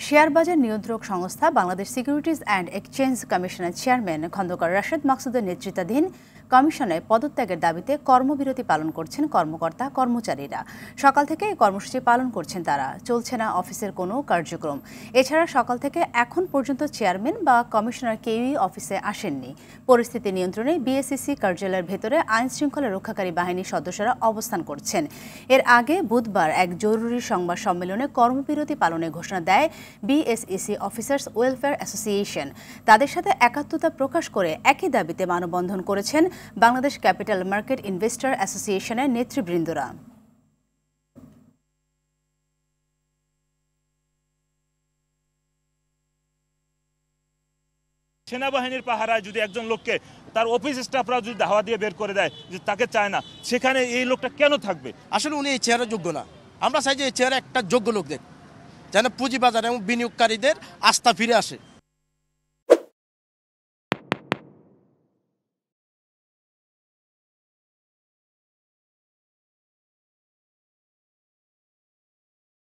শেয়ারবাজার নিয়ন্ত্রক সংস্থা বাংলাদেশ সিকিউরিটিজ অ্যান্ড এক্সচেঞ্জ কমিশনের চেয়ারম্যান খন্দকার রাশেদ মাকসুদের নেতৃত্বাধীন কমিশনে পদত্যাগের দাবিতে কর্মবিরতি পালন করছেন কর্মকর্তা কর্মচারীরা। সকাল থেকে এই কর্মসূচি পালন করছেন তারা। চলছে না অফিসের কোনো কার্যক্রম। এছাড়া সকাল থেকে এখন পর্যন্ত চেয়ারম্যান বা কমিশনার কেউই অফিসে আসেননি। পরিস্থিতি নিয়ন্ত্রণে বিএসইসি কার্যালয়ের ভেতরে আইন শৃঙ্খলা রক্ষাকারী বাহিনীর সদস্যরা অবস্থান করছেন। এর আগে বুধবার এক জরুরি সংবাদ সম্মেলনে কর্মবিরতি পালনের ঘোষণা দেয় বিএসইসি অফিসার্স ওয়েলফেয়ার অ্যাসোসিয়েশন। তাদের সাথে একাত্মতা প্রকাশ করে একই দাবিতে মানববন্ধন করেছেন বাংলাদেশ ক্যাপিটাল মার্কেট ইনভেস্টর অ্যাসোসিয়েশনের নেতৃবৃন্দরা। সেনাবাহিনীর পাহারায় যদি একজন লোককে তার অফিস স্টাফরা যদি ধাওয়া দিয়ে বের করে দেয় যে তাকে চায় না, সেখানে এই লোকটা কেন থাকবে? আসলে উনি এই চেয়ারের যোগ্য না। আমরা চাই যে এই চেয়ারে একটা যোগ্য লোক দেখ, যেন পুঁজিবাজার এবং বিনিয়োগকারীদের আস্থা ফিরে আসে।